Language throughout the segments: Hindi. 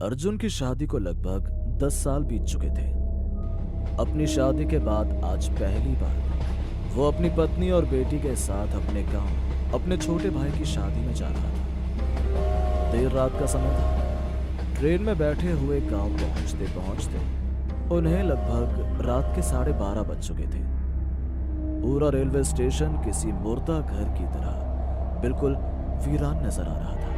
अर्जुन की शादी को लगभग 10 साल बीत चुके थे। अपनी शादी के बाद आज पहली बार वो अपनी पत्नी और बेटी के साथ अपने गांव अपने छोटे भाई की शादी में जा रहा था। देर रात का समय था। ट्रेन में बैठे हुए गांव पहुंचते पहुंचते उन्हें लगभग रात के 12:30 बज चुके थे। पूरा रेलवे स्टेशन किसी मुर्दा घर की तरह बिल्कुल वीरान नजर आ रहा था।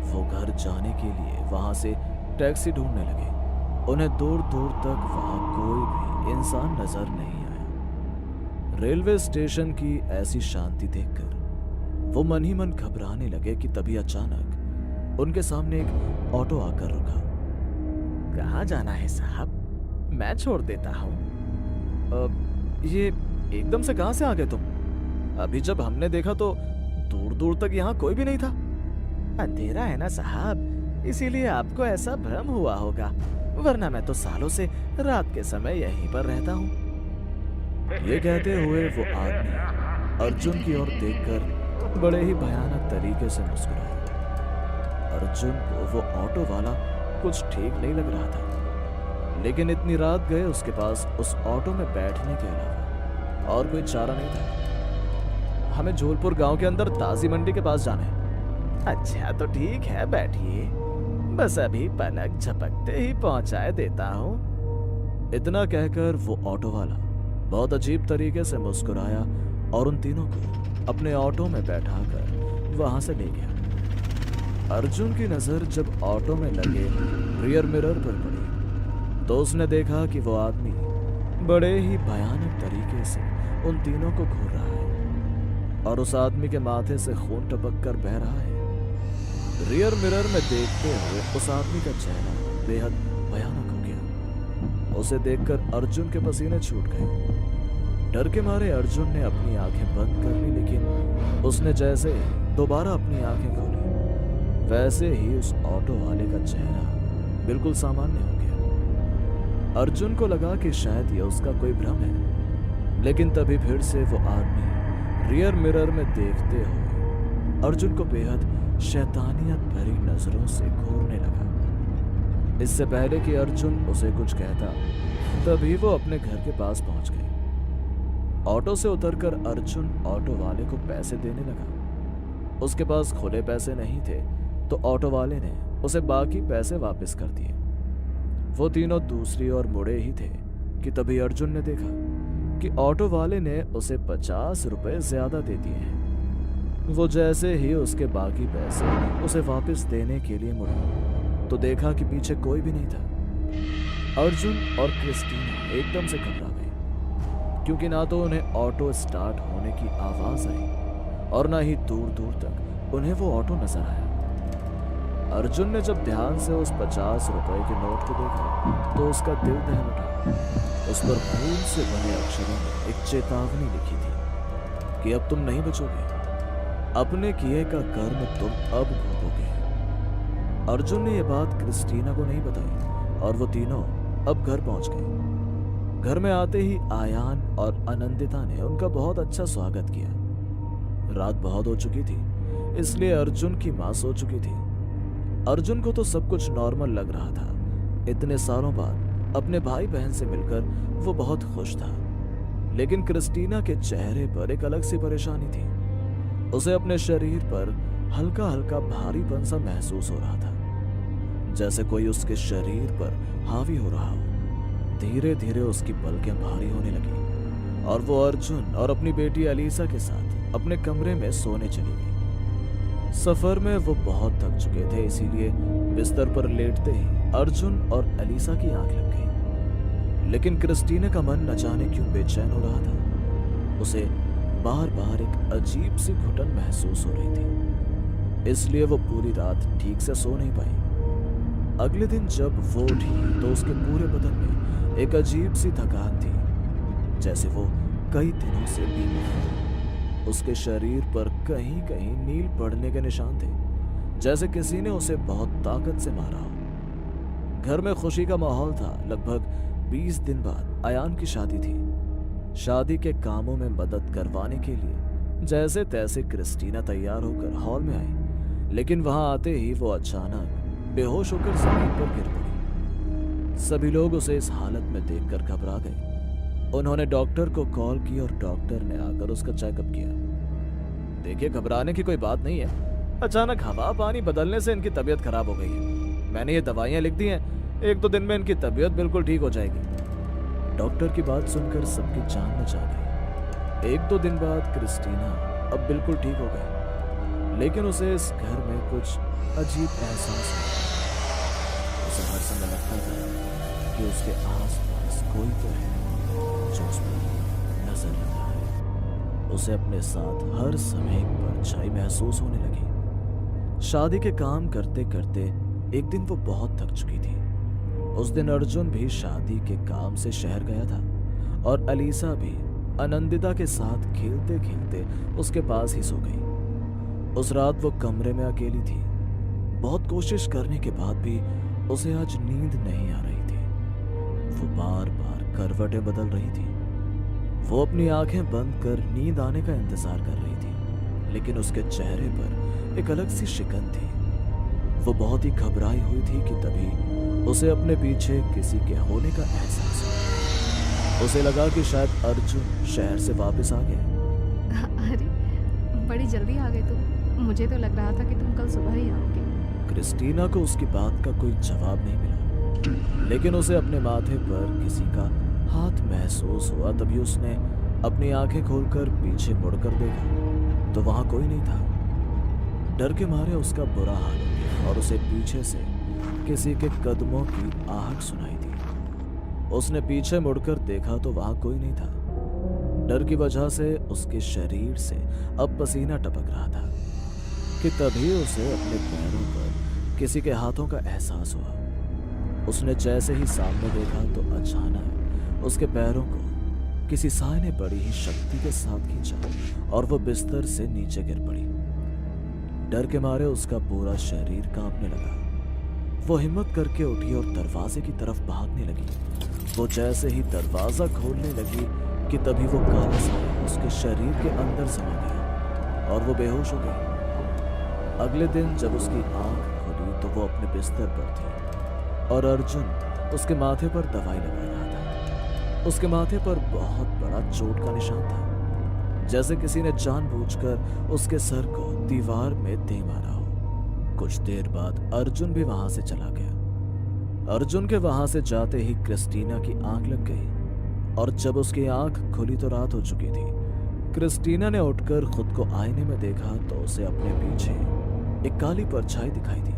वो घर जाने के लिए वहां से टैक्सी ढूंढने लगे। उन्हें दूर दूर तक वहां कोई भी इंसान नजर नहीं आया। रेलवे स्टेशन की ऐसी शांति देखकर वो मन ही मन घबराने लगे कि तभी अचानक उनके सामने एक ऑटो आकर रुका। कहाँ जाना है साहब? मैं छोड़ देता हूँ। ये एकदम से कहां से आ गए तुम? अभी जब हमने देखा तो दूर दूर तक यहाँ कोई भी नहीं था। अंधेरा है ना साहब, इसीलिए आपको ऐसा भ्रम हुआ होगा, वरना मैं तो सालों से रात के समय यहीं पर रहता हूँ। ये कहते हुए वो आदमी अर्जुन की ओर देखकर बड़े ही भयानक तरीके से मुस्कुराया। अर्जुन को वो ऑटो वाला कुछ ठीक नहीं लग रहा था, लेकिन इतनी रात गए उसके पास उस ऑटो में बैठने के अलावा और कोई चारा नहीं था। हमें झोलपुर गांव के अंदर ताजी मंडी के पास जाना है। अच्छा तो ठीक है, बैठिए, बस अभी पलक झपकते ही पहुंचाए देता हूँ। इतना कहकर वो ऑटो वाला बहुत अजीब तरीके से मुस्कुराया और उन तीनों को अपने ऑटो में बैठाकर वहां से ले गया। अर्जुन की नजर जब ऑटो में लगे रियर मिरर पर पड़ी तो उसने देखा कि वो आदमी बड़े ही भयानक तरीके से उन तीनों को घूर रहा है और उस आदमी के माथे से खून टपक कर बह रहा है। रियर मिरर में देखते हुए उस आदमी का चेहरा बेहद भयानक हो गया। उसे देखकर अर्जुन के पसीने छूट गए। डर के मारे अर्जुन ने अपनी आंखें बंद कर ली, लेकिन उसने जैसे दोबारा अपनी आंखें खोली वैसे ही उस ऑटो वाले का चेहरा बिल्कुल सामान्य हो गया। अर्जुन को लगा कि शायद ये उसका कोई भ्रम है, लेकिन तभी फिर से वो आदमी रियर मिरर में देखते हुए अर्जुन को बेहद शैतानियत भरी नजरों से घूरने लगा। इससे पहले कि अर्जुन उसे कुछ कहता तभी वो अपने घर के पास पहुंच गए। ऑटो से उतरकर अर्जुन ऑटो वाले को पैसे देने लगा। उसके पास खुले पैसे नहीं थे तो ऑटो वाले ने उसे बाकी पैसे वापस कर दिए। वो तीनों दूसरी ओर मुड़े ही थे कि तभी अर्जुन ने देखा कि ऑटो वाले ने उसे 50 रुपए ज्यादा दे दिए हैं। वो जैसे ही उसके बाकी पैसे उसे वापस देने के लिए मुड़ा तो देखा कि पीछे कोई भी नहीं था। अर्जुन और क्रिस्टीना एकदम से घबरा गए, क्योंकि ना तो उन्हें ऑटो स्टार्ट होने की आवाज आई और ना ही दूर दूर तक उन्हें वो ऑटो नजर आया। अर्जुन ने जब ध्यान से उस 50 रुपए के नोट को देखा तो उसका दिल दहल उठा। उस पर खून से बने अक्षरों में एक चेतावनी लिखी थी कि अब तुम नहीं बचोगे, अपने किए का कर्म तुम अब भोगोगे। अर्जुन ने यह बात क्रिस्टीना को नहीं बताई और वो तीनों अब घर पहुंच गए। घर में आते ही आयान और आनंदिता ने उनका बहुत अच्छा स्वागत किया। रात बहुत हो चुकी थी, इसलिए अर्जुन की मां सो चुकी थी। अर्जुन को तो सब कुछ नॉर्मल लग रहा था। इतने सालों बाद अपने भाई बहन से मिलकर वो बहुत खुश था, लेकिन क्रिस्टीना के चेहरे पर एक अलग सी परेशानी थी। उसे अपने शरीर पर हल्का हल्का भारीपन सा महसूस हो रहा था, जैसे कोई उसके शरीर पर हावी हो रहा हो। धीरे धीरे उसकी पलकें भारी होने लगी और वो अर्जुन और अपनी बेटी अलीसा के साथ अपने कमरे में सोने चली गई। सफर में वो बहुत थक चुके थे, इसीलिए बिस्तर पर लेटते ही अर्जुन और अलीसा की आंख लग गई। लेकिन क्रिस्टीना का मन न जाने क्यों बेचैन हो रहा था। उसे बार बार एक अजीब सी घुटन महसूस हो रही थी, इसलिए वो पूरी रात ठीक से सो नहीं पाई। अगले दिन जब वो उठी तो उसके पूरे बदन में एक अजीब सी थकान थी, जैसे वो कई दिनों से बीमार था। उसके शरीर पर कहीं कहीं नील पड़ने के निशान थे, जैसे किसी ने उसे बहुत ताकत से मारा हो। घर में खुशी का माहौल था। लगभग 20 दिन बाद अयान की शादी थी। शादी के कामों में मदद करवाने के लिए जैसे तैसे क्रिस्टीना तैयार होकर हॉल में आई, लेकिन वहां आते ही वो अचानक बेहोश होकर जमीन पर गिर पड़ी। सभी लोग उसे इस हालत में देखकर घबरा गए। उन्होंने डॉक्टर को कॉल की और डॉक्टर ने आकर उसका चेकअप किया। देखिए, घबराने की कोई बात नहीं है, अचानक हवा पानी बदलने से इनकी तबीयत खराब हो गई है। मैंने ये दवाइयाँ लिख दी हैं, 1-2 दिन में इनकी तबीयत बिल्कुल ठीक हो जाएगी। डॉक्टर की बात सुनकर सबकी जान में जा गई। 1-2 दिन बाद क्रिस्टीना अब बिल्कुल ठीक हो गई, लेकिन उसे इस घर में कुछ अजीब एहसास हुआ। उसे हर समय लगता था कि उसके आसपास कोई तो है जो उस पर नजर लगा है। उसे अपने साथ हर समय एक परछाई महसूस होने लगी। शादी के काम करते करते एक दिन वो बहुत थक चुकी थी। उस दिन अर्जुन भी शादी के काम से शहर गया था और अलीसा भी आनंदिता के साथ खेलते खेलते उसके पास ही सो गई। उस रात वो कमरे में अकेली थी। बहुत कोशिश करने के बाद भी उसे आज नींद नहीं आ रही थी। वो बार बार करवटें बदल रही थी। वो अपनी आंखें बंद कर नींद आने का इंतजार कर रही थी, लेकिन उसके चेहरे पर एक अलग सी शिकन थी। वो बहुत ही घबराई हुई थी कि तभी उसे अपने पीछे किसी के होने का एहसास हुआ। उसे लगा कि शायद अर्जुन शहर से वापस आ गया। अरे, बड़ी जल्दी आ गए तुम। मुझे तो लग रहा था कि तुम कल सुबह ही आओगे। क्रिस्टीना को उसकी बात का कोई जवाब नहीं मिला, लेकिन उसे अपने माथे पर किसी का हाथ महसूस हुआ। तभी उसने अपनी आंखें खोलकर पीछे मुड़कर देखा तो वहां कोई नहीं था। डर के मारे उसका बुरा हाल हो गया और उसे पीछे से किसी के कदमों की आहट सुनाई दी। उसने पीछे मुड़कर देखा तो वहां कोई नहीं था। डर की वजह से उसके शरीर से अब पसीना टपक रहा था कि तभी उसे अपने पैरों पर किसी के हाथों का एहसास हुआ। उसने जैसे ही सामने देखा तो अचानक उसके पैरों को किसी साए ने बड़ी ही शक्ति के साथ खींचा और वो बिस्तर से नीचे गिर पड़ी। डर के मारे उसका पूरा शरीर कांपने लगा। वो हिम्मत करके उठी और दरवाजे की तरफ भागने लगी। वो जैसे ही दरवाजा खोलने लगी कि तभी वो काला साया उसके शरीर के अंदर समा गया और वो बेहोश हो गई। अगले दिन जब उसकी आंख खुली तो वो अपने बिस्तर पर थी और अर्जुन उसके माथे पर दवाई लगा रहा था। उसके माथे पर बहुत बड़ा चोट का निशान था, जैसे किसी ने जानबूझकर उसके सर को दीवार में दे मारा हो। कुछ देर बाद अर्जुन भी वहां से चला गया। अर्जुन के वहां से जाते ही क्रिस्टीना की आंख लग गई और जब उसकी आंख खुली तो रात हो चुकी थी। क्रिस्टीना ने उठकर खुद को आईने में देखा तो उसे अपने पीछे एक काली परछाई दिखाई दी।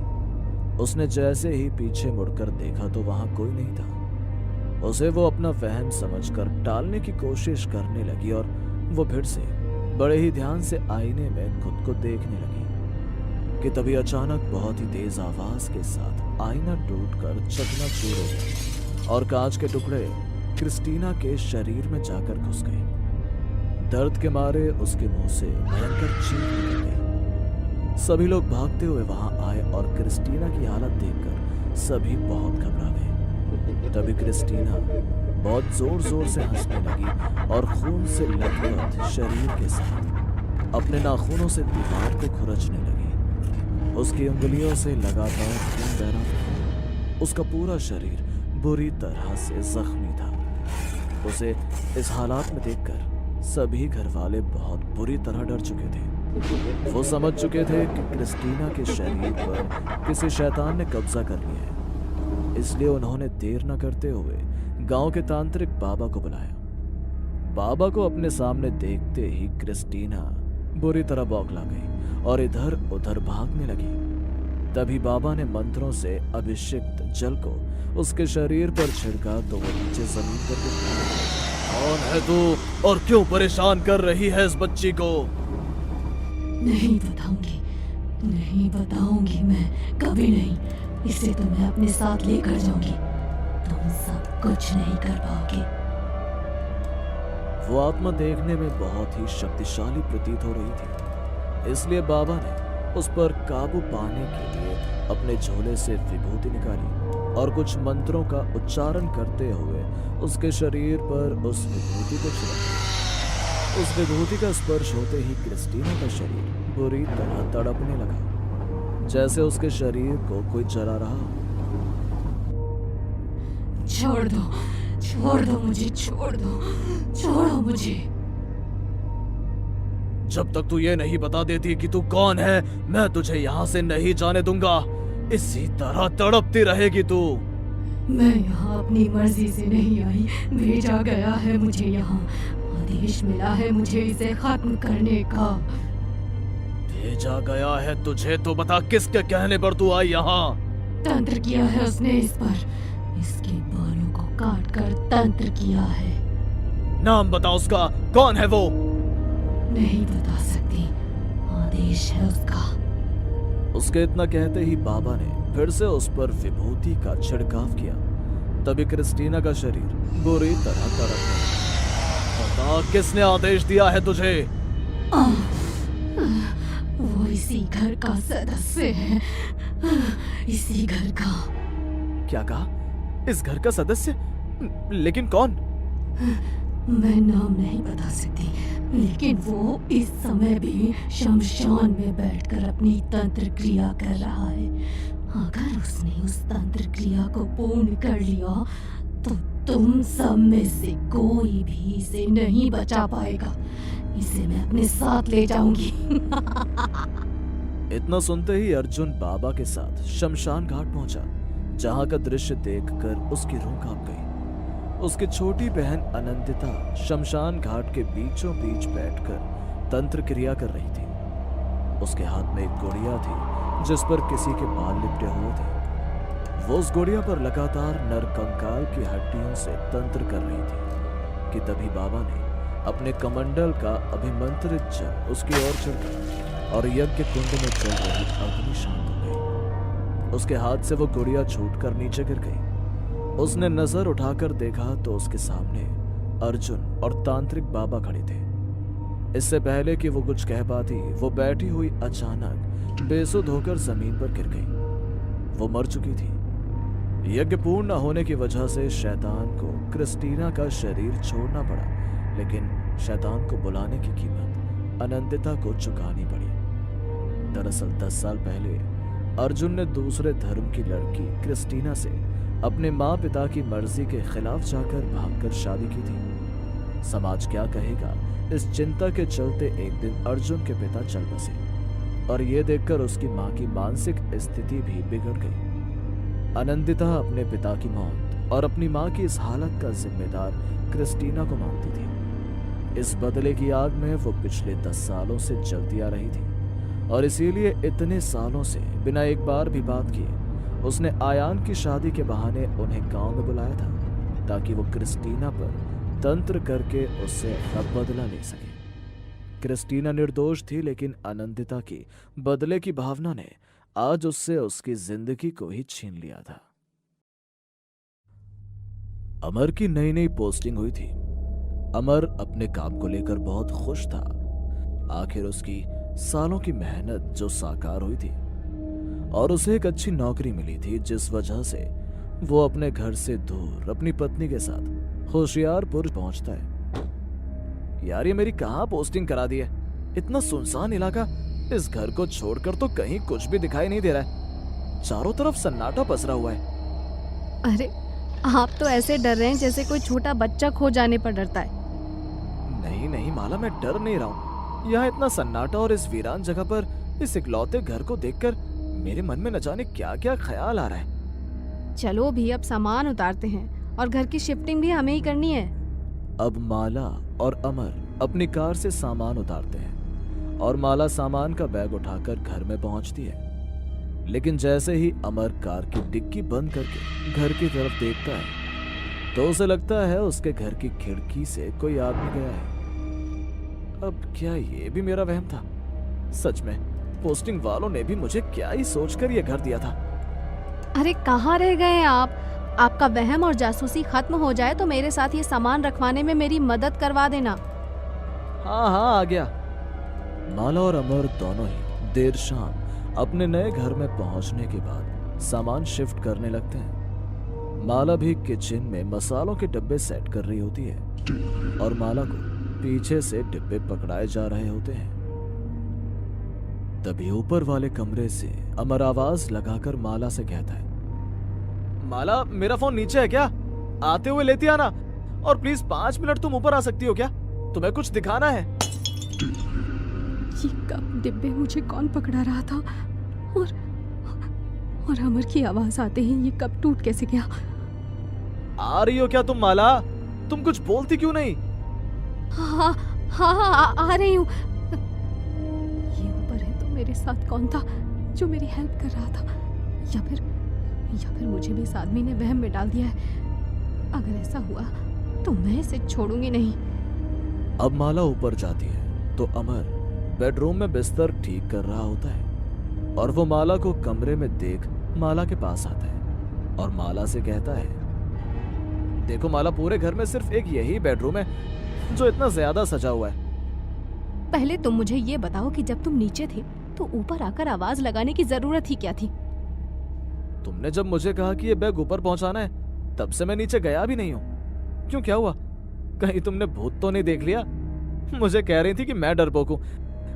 उसने जैसे ही पीछे मुड़कर देखा तो वहां कोई नहीं था। उसे वो अपना वहम समझकर टालने की कोशिश करने लगी और वो फिर से बड़े ही ध्यान से आईने में खुद को देखने लगी कि तभी अचानक बहुत ही तेज आवाज के साथ आईना टूटकर चकनाचूर हो गया और कांच के टुकड़े क्रिस्टीना के शरीर में जाकर घुस गए। दर्द के मारे उसके मुंह से भयंकर चीख निकल गई। सभी लोग भागते हुए वहां आए और क्रिस्टीना की हालत देखकर सभी बहुत घबरा गए। तभी क्रिस्टीना बहुत जोर जोर से हंसने लगी और खून से लथपथ शरीर के साथ अपने नाखूनों से दीवार को खुरचने लगी। उसकी उंगलियों से लगातार खून बह रहा था। उसका पूरा शरीर बुरी तरह से जख्मी था। उसे इस हालात में देखकर सभी घर वाले बहुत बुरी तरह डर चुके थे। वो समझ चुके थे कि क्रिस्टीना के शरीर पर किसी शैतान ने कब्जा कर लिया है, इसलिए उन्होंने देर न करते हुए गांव के तांत्रिक बाबा को बुलाया। बाबा को अपने सामने देखते ही क्रिस्टीना बुरी तरह बौखला गई और इधर उधर भागने लगी। तभी बाबा ने मंत्रों से अभिषिक्त जल को उसके शरीर पर छिड़का तो वो नीचे जमीन पर गिर पड़ा। कौन है तू और क्यों परेशान कर रही है इस बच्ची को? नहीं बताऊंगी, नहीं बताऊंगी, मैं कभी नहीं। इसे तो मैं अपने साथ लेकर जाऊंगी। तुम सब कुछ नहीं कर पाओगे। वो आत्मा देखने में बहुत ही शक्तिशाली प्रतीत हो रही थी, इसलिए बाबा ने उस पर काबू पाने के लिए अपने झोले से विभूति निकाली और कुछ मंत्रों का उच्चारण करते हुए उसके शरीर पर उस विभूति को छिड़का। उस विभूति का स्पर्श होते ही क्रिस्टीना का शरीर बुरी तरह तड़पने लगा, जैसे उसके शरीर को कोई जला रहा हो। छोड़ दो मुझे, छोड़ो मुझे। जब तक तू ये नहीं बता देती कि तू कौन है, मैं तुझे यहाँ से नहीं जाने दूंगा। इसी तरह तड़पती रहेगी तू। मैं यहाँ अपनी मर्जी से नहीं आई, भेजा गया है मुझे यहाँ। आदेश मिला है मुझे इसे खत्म करने का। भेजा गया है तुझे तो बता, किसके कहने पर तू आई यहाँ? तंत्र किया है उसने इस पर, इसके बालों को काट कर तंत्र किया है। नाम बता उसका, कौन है वो? नहीं बता सकती, आदेश है उसका। उसके इतना कहते ही बाबा ने फिर से उस पर विभूति का छिड़काव किया। तभी क्रिस्टीना का शरीर बुरी तरह तड़पने लगा। बता, किसने आदेश दिया है तुझे? वो इसी घर का सदस्य है, इसी घर का। क्या कहा? इस घर का सदस्य? लेकिन कौन? मैं नाम नहीं बता सकती, लेकिन वो इस समय भी शमशान में बैठकर अपनी तंत्र क्रिया कर रहा है। अगर उसने उस तंत्र क्रिया को पूर्ण कर लिया तो तुम सब में से कोई भी इसे नहीं बचा पाएगा। इसे मैं अपने साथ ले जाऊंगी। इतना सुनते ही अर्जुन बाबा के साथ शमशान घाट पहुंचा, जहां का दृश्य देखकर उसकी रूह कांप गई। उसकी छोटी बहन अनंतिता शमशान घाट के बीचों बीच बैठकर तंत्र क्रिया कर रही थी। उसके हाथ में एक गुड़िया थी जिस पर किसी के बाल लिपटे हुए थे। वो उस गुड़िया पर लगातार नरकंकाल की हड्डियों से तंत्र कर रही थी कि तभी बाबा ने अपने कमंडल का अभिमंत्रित जल उसकी ओर छिड़का और यज्ञ कुंड में चल रही अग्नि शांत हो गई। उसके हाथ से वो गुड़िया छूटकर नीचे गिर गई। उसने नजर उठाकर देखा तो उसके सामने अर्जुन और तांत्रिक बाबा खड़े थे। इससे पहले कि वो कुछ कह पाती, वो बैठी हुई अचानक बेसुध होकर जमीन पर गिर गई। वो मर चुकी थी। यज्ञ पूर्ण न होने की वजह से शैतान को क्रिस्टीना का शरीर छोड़ना पड़ा, लेकिन शैतान को बुलाने की कीमत अनंतिता को चुकानी पड़ी। दरअसल 10 साल पहले अर्जुन ने दूसरे धर्म की लड़की क्रिस्टीना से अपने माँ पिता की मर्जी के खिलाफ जाकर भागकर शादी की थी। समाज क्या कहेगा, इस चिंता के चलते एक दिन अर्जुन के पिता चल बसे और ये देखकर उसकी माँ की मानसिक स्थिति भी बिगड़ गई। अनंतिता अपने पिता की मौत और अपनी माँ की इस हालत का जिम्मेदार क्रिस्टीना को मानती थी। इस बदले की आग में वो पिछले 10 सालों से जलती आ रही थी और इसीलिए इतने सालों से बिना एक बार भी बात किए उसने आयान की शादी के बहाने उन्हें गांव में बुलाया था ताकि वो क्रिस्टीना पर तंत्र करके उससे अपना बदला ले सके। क्रिस्टीना निर्दोष थी, लेकिन अनंतिता की बदले की भावना ने आज उससे उसकी जिंदगी को ही छीन लिया था। अमर की नई नई पोस्टिंग हुई थी। अमर अपने काम को लेकर बहुत खुश था। आखिर उसकी सालों की मेहनत जो साकार हुई थी और उसे एक अच्छी नौकरी मिली थी, जिस वजह से वो अपने घर से दूर अपनी पत्नी के साथ होशियारपुर पहुंचता है। यार, ये मेरी कहाँ पोस्टिंग करा दी है? इतना सुनसान इलाका, इस घर को छोड़कर तो कहीं कुछ भी दिखाई नहीं दे रहा है। चारों तरफ सन्नाटा पसरा हुआ है। अरे आप तो ऐसे डर रहे हैं जैसे कोई छोटा बच्चा खो जाने पर डरता है। नहीं नहीं माला, मैं डर नहीं रहा हूँ। यहाँ इतना सन्नाटा और इस वीरान जगह पर इस इकलौते घर को देखकर मेरे मन में न जाने क्या क्या ख्याल आ रहा है। चलो भी अब सामान उतारते हैं और घर की शिफ्टिंग भी हमें ही करनी है। अब माला और अमर अपनी कार से सामान उतारते हैं और माला सामान का बैग उठाकर घर में पहुंचती है। लेकिन जैसे ही अमर कार की डिक्की बंद करके घर की तरफ देखता है तो उसे लगता है उसके घर की खिड़की से कोई आदमी गया है। अब क्या ये भी मेरा वहम था? सच में पोस्टिंग वालों ने भी मुझे क्या ही सोचकर ये घर दिया था। अरे कहाँ रह गए आप? आपका वहम और जासूसी खत्म हो जाए तो मेरे साथ ये सामान रखवाने में मेरी मदद करवा देना। हाँ हाँ, आ गया। माला और अमर दोनों ही देर शाम अपने नए घर में पहुंचने के बाद सामान शिफ्ट करने लगते हैं। माला भी किचन में मसालों के डब्बे सेट कर रही होती है और माला को पीछे से डिब्बे पकड़ाए जा रहे होते हैं। तभी ऊपर वाले कमरे से अमर आवाज लगाकर माला से कहता है, माला, मेरा फोन नीचे है क्या? आते हुए लेती आना। और प्लीज 5 मिनट तुम ऊपर आ सकती हो क्या? तुम्हें कुछ दिखाना है। ये कब डिब्बे मुझे कौन पकड़ा रहा था और अमर की आवाज आते ही ये कब टूट कैसे गया? आ रही हो क्या तुम माला? तुम कुछ बोलती क्यों नहीं? हाँ हाँ हाँ, आ रही हूँ। ये ऊपर है तो मेरे साथ कौन था जो मेरी हेल्प कर रहा था? या फिर मुझे भी इस आदमी ने वहम में डाल दिया है। अगर ऐसा हुआ तो मैं इसे छोड़ूंगी नहीं। अब माला ऊपर जाती है तो अमर बेडरूम में बिस्तर ठीक कर रहा होता है और वो माला को कमरे में देख माला के पास आता है और माला से कहता है, देखो माला, पूरे घर में सिर्फ एक यही बेडरूम है जो इतना ज्यादा सजा हुआ है। पहले तुम मुझे ये बताओ कि जब तुम नीचे थे तो ऊपर आकर आवाज लगाने की जरूरत ही क्या थी? तुमने जब मुझे कहा कि ये बैग ऊपर पहुंचाना है तब से मैं नीचे गया भी नहीं हूँ। क्यों, क्या हुआ? कहीं तुमने भूत तो नहीं देख लिया? मुझे कह रही थी कि मैं डरपोक हूँ,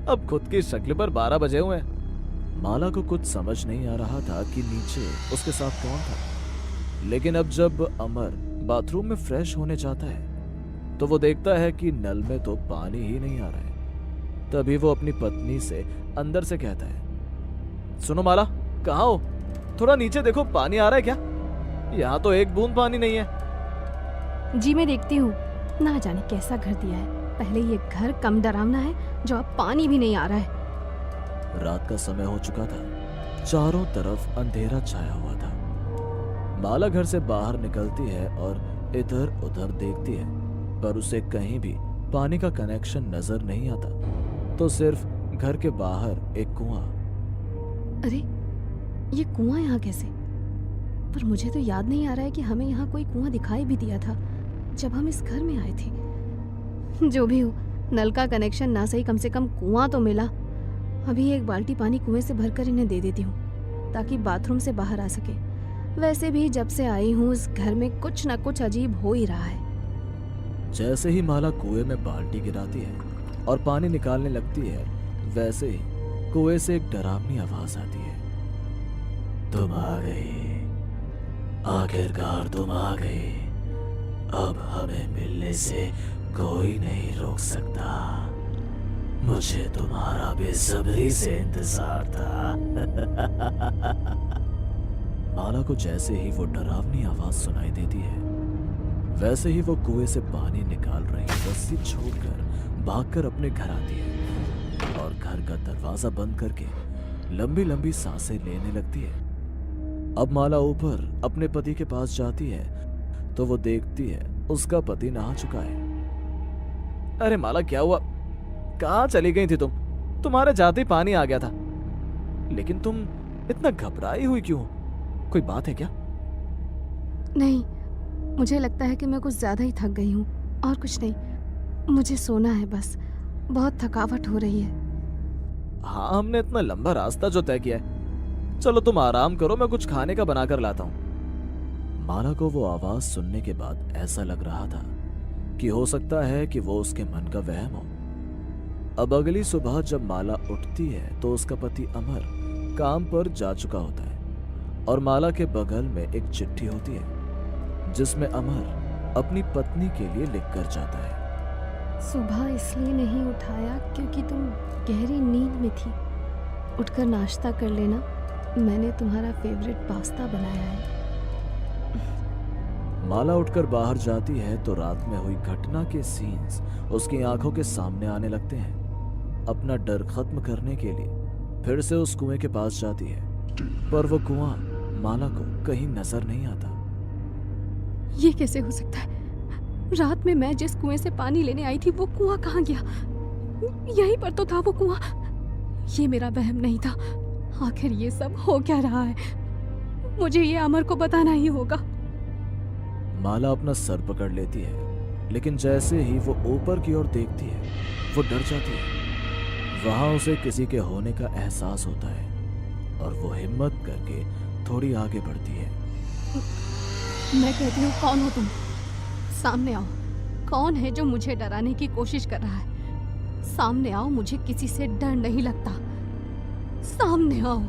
अब खुद की शक्ल पर 12 बजे हुए हैं। माला को कुछ समझ नहीं आ रहा था कि नीचे उसके साथ कौन था, लेकिन अब जब अमर बाथरूम में फ्रेश होने जाता है तो वो देखता है कि नल में तो पानी ही नहीं आ रहा है। तभी वो अपनी पत्नी से अंदर से कहता है, सुनो माला, कहाँ हो? थोड़ा नीचे देखो, पानी आ रहा है क्या? यहाँ तो एक बूंद पानी नहीं है। जी मैं देखती हूँ। ना जाने कैसा घर दिया है। पहले ये घर कम डरावना है जो अब पानी भी नहीं आ रहा है। रात का समय हो चुका था, चारों तरफ अंधेरा छाया हुआ था। माला घर से बाहर निकलती है और इधर उधर देखती है, पर उसे कहीं भी पानी का कनेक्शन नजर नहीं आता, तो सिर्फ घर के बाहर एक कुआं। अरे ये कुआं यहाँ कैसे? पर मुझे तो याद नहीं आ रहा है कि हमें यहाँ कोई कुआं दिखाई भी दिया था जब हम इस घर में आए थे। जो भी हो, नल का कनेक्शन ना सही, कम से कम कुआं तो मिला। अभी एक बाल्टी पानी कुएं से भरकर इन्हें दे देती हूँ ताकि बाथरूम से बाहर आ सके। वैसे भी जब से आई हूँ इस घर में कुछ ना कुछ अजीब हो ही रहा है। जैसे ही माला कुएं में बाल्टी गिराती है और पानी निकालने लगती है, वैसे ही कुएं से एक डरावनी आवाज आती है, तुम आ गई, आखिरकार तुम आ गई। अब हमें मिलने से कोई नहीं रोक सकता। मुझे तुम्हारा बेसब्री से इंतजार था। माला को जैसे ही वो डरावनी आवाज सुनाई देती है, वैसे ही वो कुएं से पानी निकाल रही रस्सी छोड़कर भागकर अपने घर आती है और घर का दरवाजा बंद करके लंबी लंबी सांसें लेने लगती है। अब माला ऊपर अपने पति के पास जाती है तो वो देखती है उसका पति नहा चुका है। अरे माला, क्या हुआ? कहाँ चली गई थी तुम? तुम्हारे जाते ही पानी आ गया था। लेकिन तुम इतना घबराई हुई क्यों? कोई बात है क्या? नहीं, मुझे लगता है कि मैं कुछ ज्यादा ही थक गई हूँ और कुछ नहीं। मुझे सोना है बस, बहुत थकावट हो रही है। हाँ, हमने इतना लंबा रास्ता जो तय किया है। चलो तुम आराम करो, मैं कुछ खाने का बनाकर लाता हूँ। माला को वो आवाज सुनने के बाद ऐसा लग रहा था कि हो सकता है कि वो उसके मन का वहम हो। अब अगली सुबह जब माला उठती है तो उसका पति अमर काम पर जा चुका होता है और माला के बगल में एक चिट्ठी होती है जिसमें अमर अपनी पत्नी के लिए लिख कर जाता है, सुबह इसलिए नहीं उठाया क्योंकि तुम गहरी नींद में थी। उठकर नाश्ता कर लेना, मैंने तुम्हारा फेवरेट पास्ता बनाया है। माला उठकर बाहर जाती है तो रात में हुई घटना के सीन्स उसकी आंखों के सामने आने लगते हैं। अपना डर खत्म करने के लिए फिर से उस कुएं के पास जाती है, पर वो कुआं माला को कहीं नजर नहीं आता। ये कैसे हो सकता है? रात में मैं जिस कुएं से पानी लेने आई थी वो कुआं कहाँ गया? यहीं पर तो था वो कुआं। ये मेरा वहम नहीं था। आखिर ये सब हो क्या रहा है? मुझे ये अमर को बताना ही होगा। माला अपना सर पकड़ लेती है, लेकिन जैसे ही वो ऊपर की ओर देखती है वो डर जाती है। वहां उसे किसी के होने का एहसास होता है और वो हिम्मत करके थोड़ी आगे बढ़ती है। मैं कहती हूँ, कौन हो तुम? सामने आओ। कौन है जो मुझे डराने की कोशिश कर रहा है? सामने आओ, मुझे किसी से डर नहीं लगता। सामने आओ।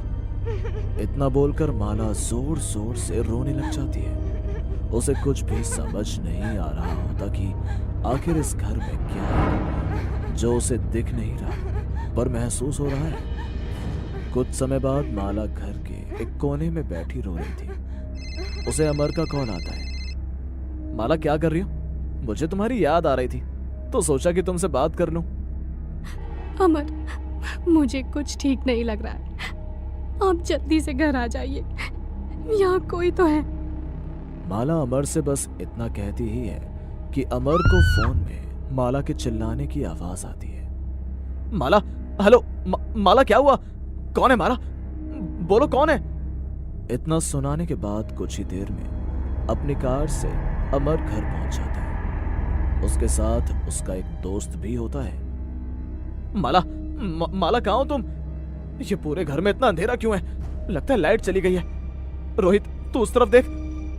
इतना बोलकर माला जोर जोर से रोने लग जाती है। उसे कुछ भी समझ नहीं आ रहा होता कि आखिर इस घर में क्या है जो उसे दिख नहीं रहा पर महसूस हो रहा है। कुछ समय बाद माला घर के एक कोने में बैठी रो रही थी। उसे अमर का कॉल आता है। माला, क्या कर रही हो? मुझे तुम्हारी याद आ रही थी तो सोचा कि तुमसे बात कर लूं। अमर, मुझे कुछ ठीक नहीं लग रहा है। आप जल्दी से घर आ जाइए, यहाँ कोई तो है। माला अमर से बस इतना कहती ही है कि अमर को फोन में माला के चिल्लाने की आवाज आती है। माला, हेलो, माला क्या हुआ? कौन है माला? बोलो कौन है? इतना सुनाने के बाद कुछ ही देर में अपनी कार से अमर घर पहुंच जाता है। उसके साथ उसका एक दोस्त भी होता है। माला, माला कहाँ हो तुम? ये पूरे घर में इतना अंधेरा क्यों है? लगता है लाइट चली गई है। रोहित, तू उस तरफ देख,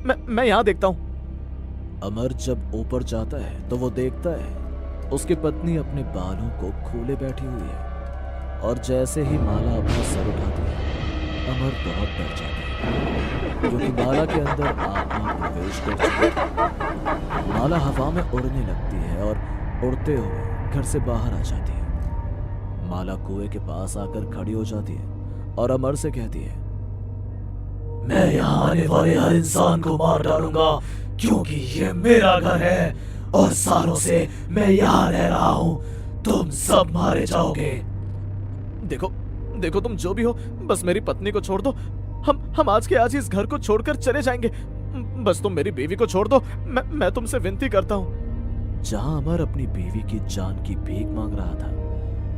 मैं यहाँ देखता हूँ। अमर जब ऊपर जाता है तो वो देखता है उसकी पत्नी अपने बालों को खोले बैठी हुई है और जैसे ही माला अपना सर उठाती है अमर बहुत डर जाता है क्योंकि माला के अंदर आत्मा प्रवेश कर चुकी है। माला हवा में उड़ने लगती है और उड़ते हुए घर से बाहर आ जाती है। माला कुएं के पास आकर खड़ी हो जाती है और अमर से कहती है, मैं यहाँ आने वाले हर इंसान को मार डालूंगा क्योंकि ये मेरा घर है और सालों से मैं यहाँ रह रहा हूँ। तुम सब मारे जाओगे। देखो देखो, तुम जो भी हो, बस मेरी पत्नी को छोड़ दो। हम आज के आज ही इस घर को छोड़कर चले जाएंगे। बस तुम मेरी बीवी को छोड़ दो। मैं तुमसे विनती करता हूँ। जहां अमर अपनी बीवी की जान की भीख मांग रहा था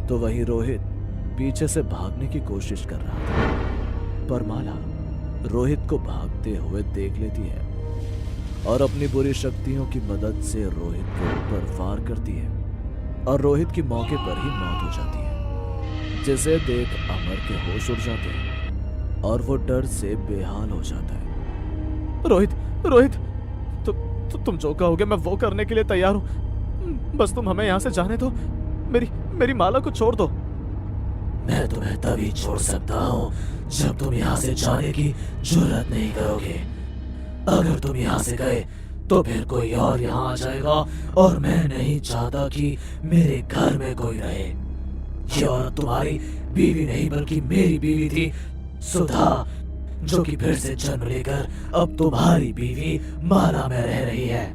तो वही रोहित पीछे से भागने की कोशिश कर रहा था, पर माला रोहित को भागते हुए देख लेती है और अपनी बुरी शक्तियों की मदद से रोहित के ऊपर वार करती है और रोहित की मौके पर ही मौत हो जाती है, जिसे देख अमर के होश उड़ जाते हैं और वो डर से बेहाल हो जाता है। रोहित, तुम जो कहोगे मैं वो करने के लिए तैयार हूँ। बस तुम हमें यहाँ से जाने दो। मेरी माला को छोड़ दो। मैं तुम्हें तभी छोड़ सकता हूँ जब तुम यहाँ से जाने की जुर्रत नहीं करोगे। अगर तुम यहाँ से गए तो फिर कोई और यहाँ आ जाएगा और मैं नहीं चाहता कि मेरे घर में कोई रहे। ये औरत तुम्हारी बीवी नहीं बल्कि मेरी बीवी थी, सुधा, जो कि फिर से जन्म लेकर अब तुम्हारी बीवी माला में रह रही है।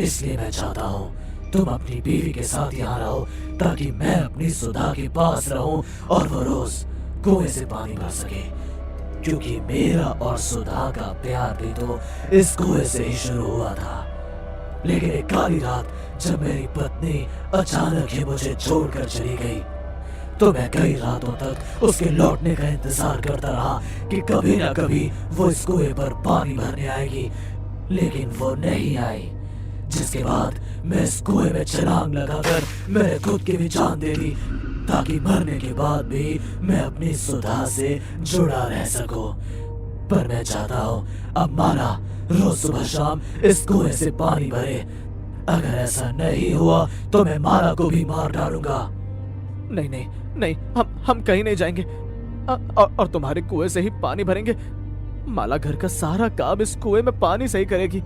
इसलिए मैं चाहता हूँ तुम अपनी बीवी के साथ यहाँ रहो ताकि मैं अपनी सुधा के पास रहूं और वो रोज कुएं से पानी भर सके, क्योंकि मेरा और सुधा का प्यार भी तो इस कुएं से ही शुरू हुआ था। लेकिन एक काली रात जब मेरी पत्नी अचानक ही मुझे छोड़कर चली गई तो मैं कई रातों तक उसके लौटने का इंतजार करता रहा कि कभी ना कभी वो इस कुएं पर पानी भरने आएगी, लेकिन वो नहीं आई। जिसके बाद मैं इस कुएं में छलांग लगाकर मैंने खुद की भी जान दे दी ताकि मरने के बाद भी मैं अपनी सुधा से जुड़ा रह सकूं। पर मैं चाहता हूँ अब माला रोज सुबह शाम इस कुएं से पानी भरे। अगर ऐसा नहीं हुआ तो मैं माला को भी मार डालूंगा। नहीं, हम कहीं नहीं जाएंगे और तुम्हारे कुएं से ही पानी भरेंगे। माला घर का सारा काम इस कुएं में पानी से ही करेगी।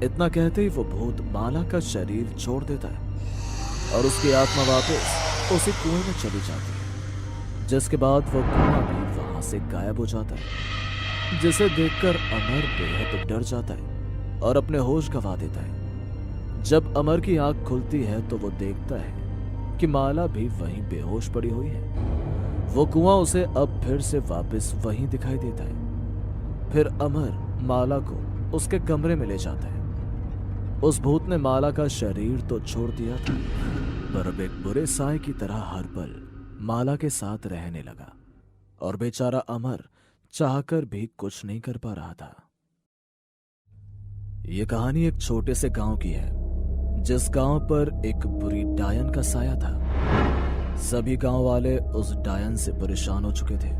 इतना कहते ही वो भूत माला का शरीर छोड़ देता है और उसकी आत्मा वापस उसी कुएं में चली जाती है, जिसके बाद वो कुआं भी वहां से गायब हो जाता है, जिसे देखकर अमर बेहद डर जाता है और अपने होश गंवा देता है। जब अमर की आंख खुलती है तो वो देखता है कि माला भी वहीं बेहोश पड़ी हुई है। वो कुआं उसे अब फिर से वापस वहीं दिखाई देता है। फिर अमर माला को उसके कमरे में ले जाता है। उस भूत ने माला का शरीर तो छोड़ दिया था, पर अब एक बुरे साए की तरह हर पल माला के साथ रहने लगा और बेचारा अमर चाहकर भी कुछ नहीं कर पा रहा था। यह कहानी एक छोटे से गांव की है, जिस गांव पर एक बुरी डायन का साया था। सभी गांव वाले उस डायन से परेशान हो चुके थे।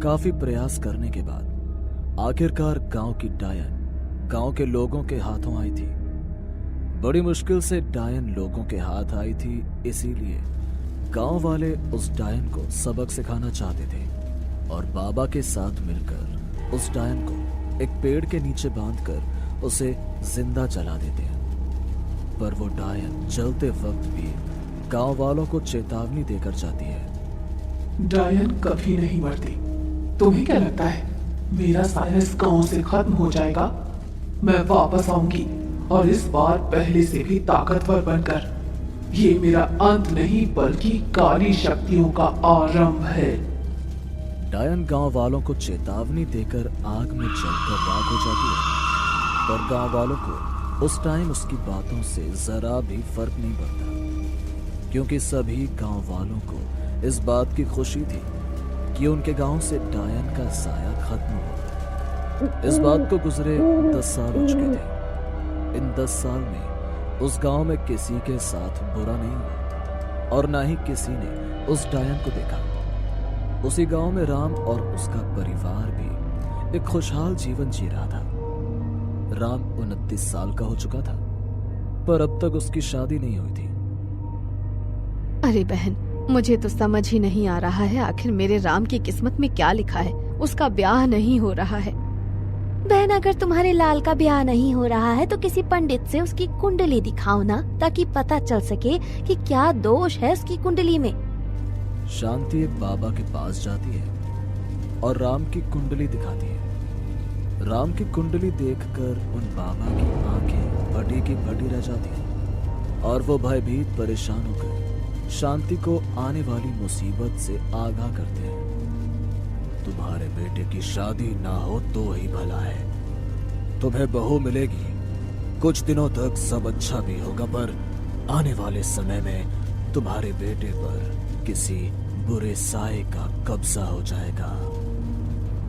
काफी प्रयास करने के बाद आखिरकार गांव की डायन गांव के लोगों के हाथों आई थी। बड़ी मुश्किल से डायन लोगों के हाथ आई थी, इसीलिए गांव वाले उस डायन को सबक सिखाना चाहते थे और बाबा के साथ मिलकर उस डायन को एक पेड़ के नीचे बांधकर उसे जिंदा जला देते हैं। पर वो डायन जलते वक्त भी गांव वालों को चेतावनी देकर जाती है। डायन कभी नहीं मरती। तुम्हें क्या लगता है मेरा साया इस गांव से खत्म हो जाएगा? मैं वापस आऊंगी और इस बार पहले से भी ताकतवर बनकर। ये मेरा अंत नहीं बल्कि काली शक्तियों का आरंभ है। डायन गांव वालों को चेतावनी देकर आग में जलकर राख हो जाती है, पर गांव वालों को उस टाइम उसकी बातों से जरा भी फर्क नहीं पड़ता, क्योंकि सभी गांव वालों को इस बात की खुशी थी कि उनके गांव से डायन का साया खत्म हो। इस बात को गुजरे 10 साल हो चुके थे। इन 10 साल में उस गांव में किसी के साथ बुरा नहीं हुआ और ना ही किसी ने उस डायन को देखा। उसी गांव में राम और उसका परिवार भी एक खुशहाल जीवन जी रहा था। राम 29 साल का हो चुका था, पर अब तक उसकी शादी नहीं हुई थी। अरे बहन, मुझे तो समझ ही नहीं आ रहा है आखिर मेरे राम की किस्मत में क्या लिखा है। उसका ब्याह नहीं हो रहा है। बहन, अगर तुम्हारे लाल का ब्याह नहीं हो रहा है तो किसी पंडित से उसकी कुंडली दिखाओ ना, ताकि पता चल सके कि क्या दोष है उसकी कुंडली में। शांति एक बाबा के पास जाती है और राम की कुंडली दिखाती है। राम की कुंडली देखकर उन बाबा की आंखें फटी की फटी रह जाती हैं और वो भयभीत परेशान होकर शांति को आने वाली मुसीबत से आगाह करते हैं। तुम्हारे बेटे की शादी ना हो तो ही भला है। तुम्हें बहू मिलेगी, कुछ दिनों तक सब अच्छा भी होगा, पर आने वाले समय में तुम्हारे बेटे पर किसी बुरे साए का कब्जा हो जाएगा।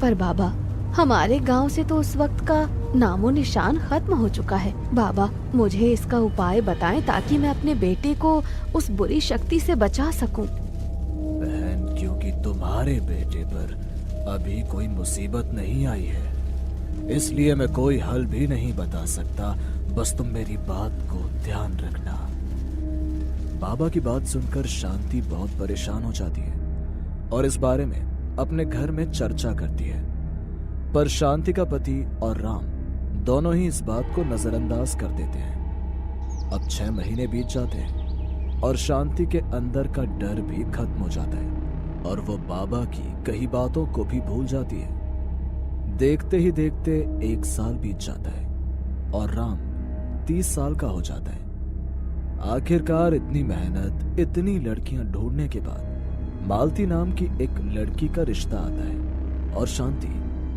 पर बाबा, हमारे गांव से तो उस वक्त का नामो निशान खत्म हो चुका है। बाबा, मुझे इसका उपाय बताएं ताकि मैं अपने बेटे को उस बुरी शक्ति से बचा सकूं। बहन, क्योंकि तुम्हारे बेटे पर अभी कोई मुसीबत नहीं आई है, इसलिए मैं कोई हल भी नहीं बता सकता। बस तुम मेरी बात को ध्यान रखना। बाबा की बात सुनकर शांति बहुत परेशान हो जाती है और इस बारे में अपने घर में चर्चा करती है। पर शांति का पति और राम दोनों ही इस बात को नजरअंदाज कर देते हैं। अब 6 महीने बीत जाते हैं और शांति के अंदर का डर भी खत्म हो जाता है और वो बाबा की कई बातों को भी भूल जाती है। देखते ही देखते 1 साल बीत जाता है और राम 30 साल का हो जाता है। आखिरकार इतनी मेहनत, इतनी लड़कियां ढूंढने के बाद मालती नाम की एक लड़की का रिश्ता आता है और शांति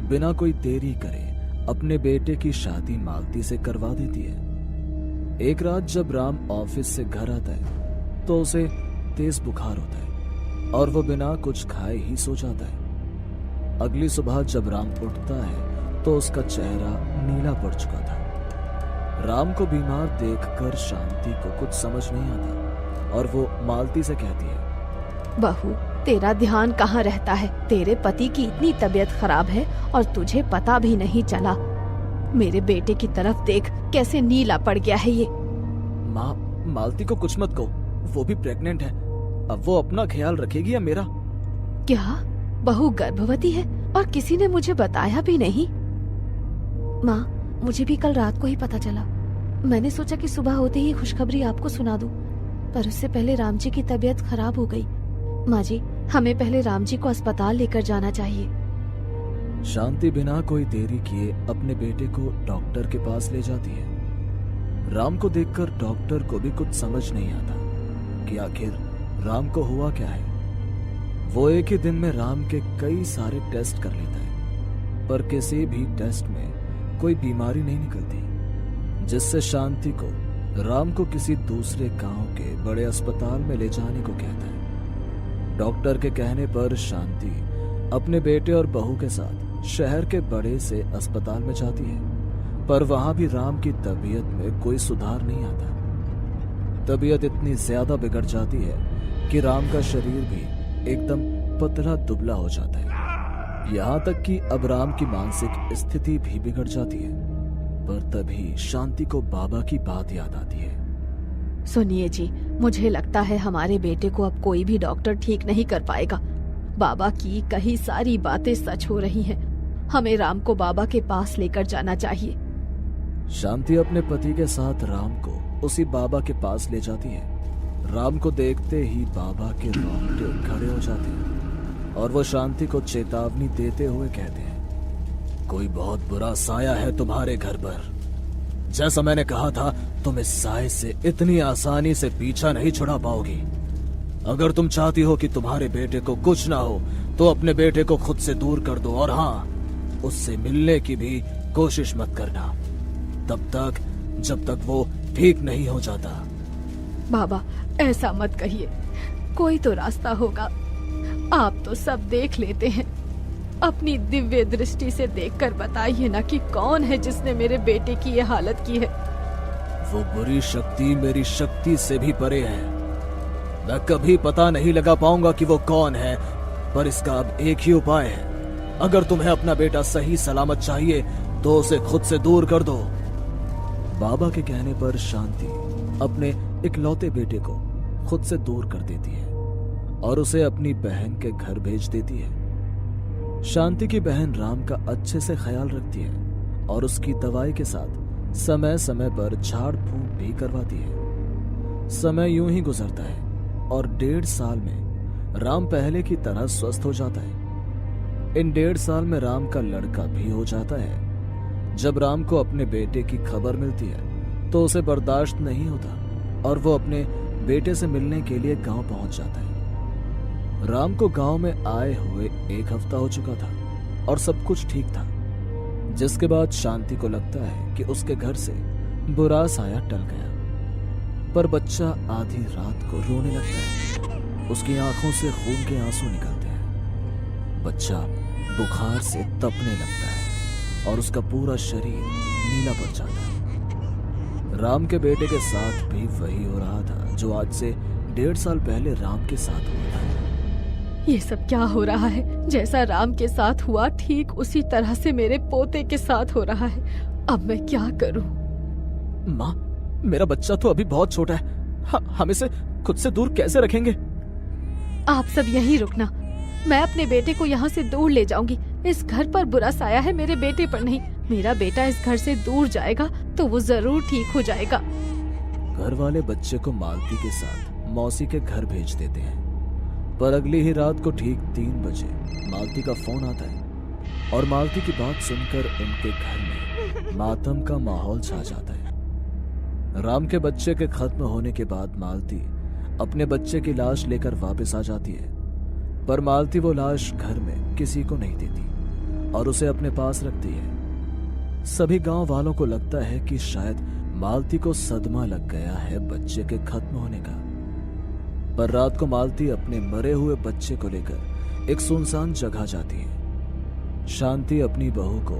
बिना कोई देरी करे अपने बेटे की शादी मालती से करवा देती है। एक रात जब राम ऑफिस से घर आता है तो उसे तेज बुखार होता है और वो बिना कुछ खाए ही सो जाता है। अगली सुबह जब राम उठता है तो उसका चेहरा नीला पड़ चुका था। राम को बीमार देखकर शांति को कुछ समझ नहीं आता और वो मालती से कहती है, बहू, तेरा ध्यान कहाँ रहता है? तेरे पति की इतनी तबीयत खराब है और तुझे पता भी नहीं चला। मेरे बेटे की तरफ देख, कैसे नीला पड़ गया है ये। माँ, मालती को कुछ मत कहो, वो भी प्रेग्नेंट है। अब वो अपना ख्याल रखेगी या मेरा? क्या बहू गर्भवती है और किसी ने मुझे बताया भी नहीं? माँ, मुझे भी कल रात को ही पता चला। मैंने सोचा कि सुबह होते ही खुशखबरी आपको सुना दूं, पर उससे पहले राम जी की तबीयत खराब हो गई। माँ जी, हमें पहले राम जी को अस्पताल लेकर जाना चाहिए। शांति बिना कोई देरी किए अपने बेटे को डॉक्टर के पास ले जाती है। राम को देखकर डॉक्टर को भी कुछ समझ नहीं आता कि आखिर राम को हुआ क्या है। वो एक ही दिन में राम के कई सारे टेस्ट कर लेता है, पर किसी भी टेस्ट में कोई बीमारी नहीं निकलती, जिससे शांति को राम को किसी दूसरे गांव के बड़े अस्पताल में ले जाने को कहता है। डॉक्टर के कहने पर शांति अपने बेटे और बहू के साथ शहर के बड़े से अस्पताल में जाती है, पर वहां भी राम की तबीयत में कोई सुधार नहीं आता। तबीयत इतनी ज्यादा बिगड़ जाती है कि राम का शरीर भी एकदम पतला दुबला हो जाता है। यहाँ तक कि अब राम की मानसिक स्थिति भी बिगड़ जाती है। पर तभी शांति को बाबा की बात याद आती है। सुनिए जी, मुझे लगता है हमारे बेटे को अब कोई भी डॉक्टर ठीक नहीं कर पाएगा। बाबा की कही सारी बातें सच हो रही हैं। हमें राम को बाबा के पास लेकर जाना चाहिए। शांति अपने पति के साथ राम को उसी बाबा के पास ले जाती है। राम को देखते ही बाबा के रोंगटे खड़े हो जाते हैं और वो शांति को चेतावनी देते हुए कहते हैं, कोई बहुत बुरा साया है तुम्हारे घर पर। जैसा मैंने कहा था, तुम इस साए से इतनी आसानी से पीछा नहीं छुड़ा पाओगी। अगर तुम चाहती हो कि तुम्हारे बेटे को कुछ ना हो तो अपने बेटे को खुद से दूर कर दो, और हाँ, उससे मिलने की भी कोशिश मत करना तब तक जब तक वो ठीक नहीं हो जाता। बाबा, ऐसा मत कहिए, कोई तो रास्ता होगा। आप तो सब देख लेते हैं। अपनी दिव्य दृष्टि से देखकर बताइए ना कि कौन है जिसने मेरे बेटे की ये हालत की है। वो बुरी शक्ति मेरी शक्ति से भी परे है। मैं कभी पता नहीं लगा पाऊंगा कि वो कौन है, पर इसका अब एक ही उपाय है। अगर तुम्हें अपना बेटा सही सलामत चाहिए तो उसे खुद से दूर कर दो। बाबा के कहने पर शांति अपने इकलौते बेटे को खुद से दूर कर देती है और उसे अपनी बहन के घर भेज देती है। शांति की बहन राम का अच्छे से ख्याल रखती है और उसकी दवाई के साथ समय समय पर झाड़ फूंक भी करवाती है। समय यूं ही गुजरता है और 1.5 साल में राम पहले की तरह स्वस्थ हो जाता है। इन 1.5 साल में राम का लड़का भी हो जाता है। जब राम को अपने बेटे की खबर मिलती है तो उसे बर्दाश्त नहीं होता और वो अपने बेटे से मिलने के लिए गांव पहुंच जाता है। राम को गांव में आए हुए 1 हफ्ता हो चुका था और सब कुछ ठीक था, जिसके बाद शांति को लगता है कि उसके घर से बुरा साया टल गया। पर बच्चा आधी रात को रोने लगता है। उसकी आंखों से खून के आंसू निकलते हैं। बच्चा बुखार से तपने लगता है और उसका पूरा शरीर नीला पड़ जाता है। राम के बेटे के साथ भी वही हो रहा था जो आज से 1.5 साल पहले राम के साथ हुआ था। ये सब क्या हो रहा है? जैसा राम के साथ हुआ ठीक उसी तरह से मेरे पोते के साथ हो रहा है। अब मैं क्या करूं? माँ, मेरा बच्चा तो अभी बहुत छोटा है। हम इसे खुद से दूर कैसे रखेंगे? आप सब यहीं रुकना, मैं अपने बेटे को यहाँ से दूर ले जाऊंगी। इस घर पर बुरा साया है, मेरे बेटे पर नहीं। मेरा बेटा इस घर से दूर जाएगा तो वो जरूर ठीक हो जाएगा। घर वाले बच्चे को मालती के साथ मौसी के घर भेज देते हैं। पर अगली ही रात को ठीक 3 बजे मालती का फोन आता है और मालती की बात सुनकर उनके घर में मातम का माहौल छा जाता है। राम के बच्चे के खत्म होने के बाद मालती अपने बच्चे की लाश लेकर वापस आ जाती है, पर मालती वो लाश घर में किसी को नहीं देती और उसे अपने पास रखती है। सभी गांव वालों को लगता है कि शायद मालती को सदमा लग गया है बच्चे के खत्म होने का। पर रात को मालती अपने मरे हुए बच्चे को लेकर एक सुनसान जगह जाती है। शांति अपनी बहू को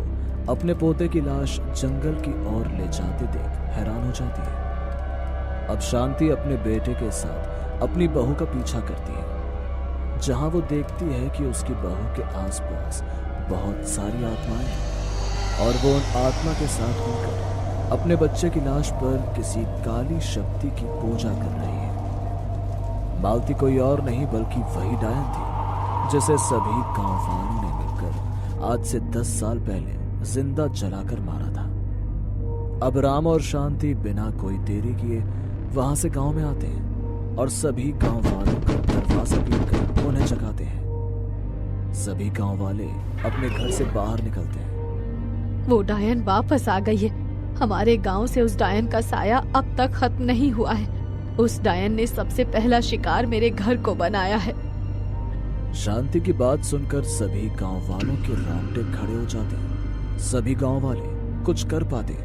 अपने पोते की लाश जंगल की ओर ले जाते देख हैरान हो जाती है। अब शांति अपने बेटे के साथ अपनी बहू का पीछा करती है, जहां वो देखती है कि उसकी बहू के आसपास बहुत सारी आत्माएं हैं और वो उन आत्मा के साथ मिलकर अपने बच्चे की लाश पर किसी काली शक्ति की पूजा कर रही है। मालती कोई और नहीं बल्कि वही डायन थी जिसे सभी गांव वालों ने मिलकर आज से 10 साल पहले जिंदा जलाकर मारा था। अब राम और शांति बिना कोई देरी किए वहां से गांव में आते हैं और सभी गांव वालों का दरवाजा पीटकर उन्हें जगाते हैं। सभी गांव वाले अपने घर से बाहर निकलते हैं। वो डायन वापस आ गई है। हमारे गांव से उस डायन का साया अब तक खत्म नहीं हुआ है। उस डायन ने सबसे पहला शिकार मेरे घर को बनाया है। शांति की बात सुनकर सभी गांव वालों के रोंगटे खड़े हो जाते हैं। सभी गांव वाले कुछ कर पाते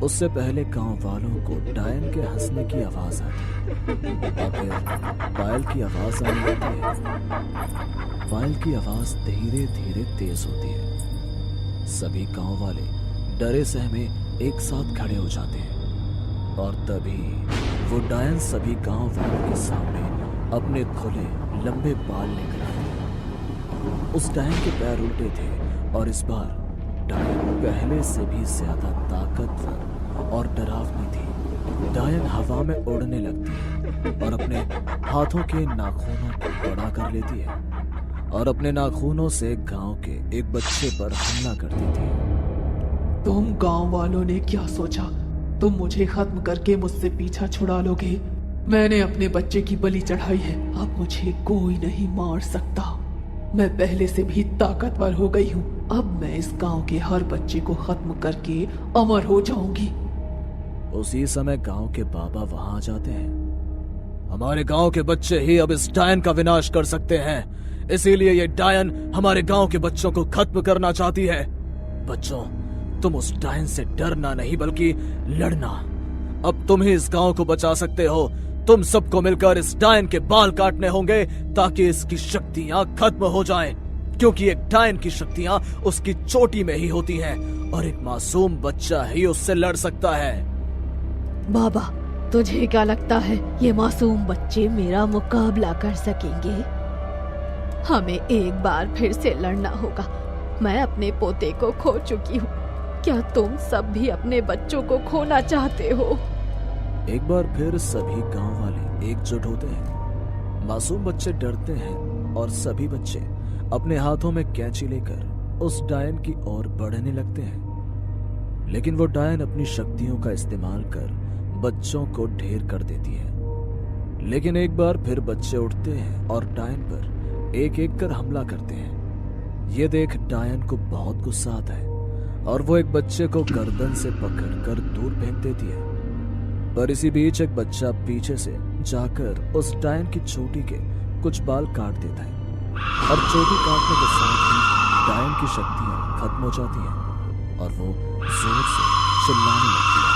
उससे पहले गांव वालों को डायन के हंसने की आवाज आती है और फिर पायल की आवाज आने लगती है। पायल की आवाज धीरे धीरे तेज होती है। सभी गांव वाले डरे सहमे एक साथ खड़े हो जाते हैं और तभी वो डायन सभी गांव वालों के सामने अपने खुले लंबे बाल लेकर आया। उस डायन के पैर उल्टे थे और इस बार डायन पहले से भी ज्यादा ताकतवर और डरावनी थी। डायन हवा में उड़ने लगती है और अपने हाथों के नाखूनों को बड़ा कर लेती है और अपने नाखूनों से गांव के एक बच्चे पर हमला करती थी। तुम गांव वालों ने क्या सोचा? तुम मुझे खत्म करके मुझसे पीछा छुड़ा लोगे? मैंने अपने बच्चे की बलि चढ़ाई है, अब मुझे कोई नहीं मार सकता। मैं पहले से भी ताकतवर हो गई हूँ। अब मैं इस गांव के हर बच्चे को खत्म करके अमर हो जाऊंगी। उसी समय गांव के बाबा वहां आ जाते हैं। हमारे गांव के बच्चे ही अब इस डायन का विनाश कर सकते हैं, इसीलिए ये डायन हमारे गांव के बच्चों को खत्म करना चाहती है। बच्चों, तुम उस डायन से डरना नहीं बल्कि लड़ना। अब तुम ही इस गांव को बचा सकते हो। तुम सबको मिलकर इस डायन के बाल काटने होंगे ताकि इसकी शक्तियां खत्म हो जाएं, क्योंकि एक डायन की शक्तियां उसकी चोटी में ही होती हैं और एक मासूम बच्चा ही उससे लड़ सकता है। बाबा, तुझे क्या लगता है ये मासूम बच्चे मेरा मुकाबला कर सकेंगे? हमें एक बार फिर से लड़ना होगा। मैं अपने पोते को खो चुकी हूँ। क्या तुम सब भी अपने बच्चों को खोना चाहते हो? एक बार फिर सभी गांव वाले एकजुट होते हैं। मासूम बच्चे डरते हैं और सभी बच्चे अपने हाथों में कैंची लेकर उस डायन की ओर बढ़ने लगते हैं। लेकिन वो डायन अपनी शक्तियों का इस्तेमाल कर बच्चों को ढेर कर देती है। लेकिन एक बार फिर बच्चे उठते हैं और डायन पर एक एक कर हमला करते हैं। ये देख डायन को बहुत गुस्सा आता है और वो एक बच्चे को गर्दन से पकड़कर दूर फेंक देती है। पर इसी बीच एक बच्चा पीछे से जाकर उस डायन की चोटी के कुछ बाल काट देता है और चोटी काटने के साथ ही डायन की शक्तियां खत्म हो जाती हैं और वो जोर से चिल्लाने लगती है।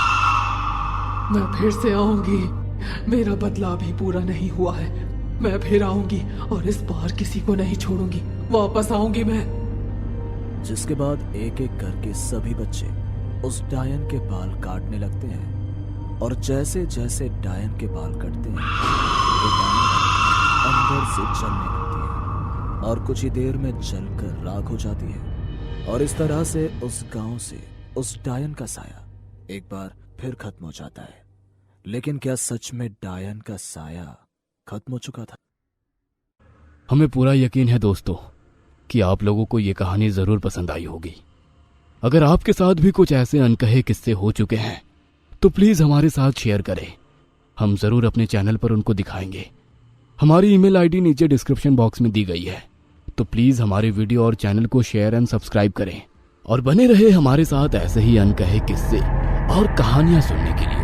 मैं फिर से आऊंगी। मेरा बदला भी पूरा नहीं हुआ है। मैं फिर आऊंगी और इस बार किसी को नहीं छोड़ूंगी। वापस आऊंगी मैं। जिसके बाद एक एक करके सभी बच्चे उस डायन के बाल काटने लगते हैं और जैसे जैसे डायन के बाल कटते हैं वो डायन अंदर से जलने लगती है और कुछ ही देर में जलकर राख हो जाती है। और इस तरह से उस गांव से उस डायन का साया एक बार फिर खत्म हो जाता है। लेकिन क्या सच में डायन का साया खत्म हो चुका था? हमें पूरा यकीन है दोस्तों कि आप लोगों को ये कहानी जरूर पसंद आई होगी। अगर आपके साथ भी कुछ ऐसे अनकहे किस्से हो चुके हैं तो प्लीज हमारे साथ शेयर करें। हम जरूर अपने चैनल पर उनको दिखाएंगे। हमारी ईमेल आईडी नीचे डिस्क्रिप्शन बॉक्स में दी गई है, तो प्लीज हमारे वीडियो और चैनल को शेयर एंड सब्सक्राइब करें और बने रहे हमारे साथ ऐसे ही अनकहे किस्से और कहानियां सुनने के लिए।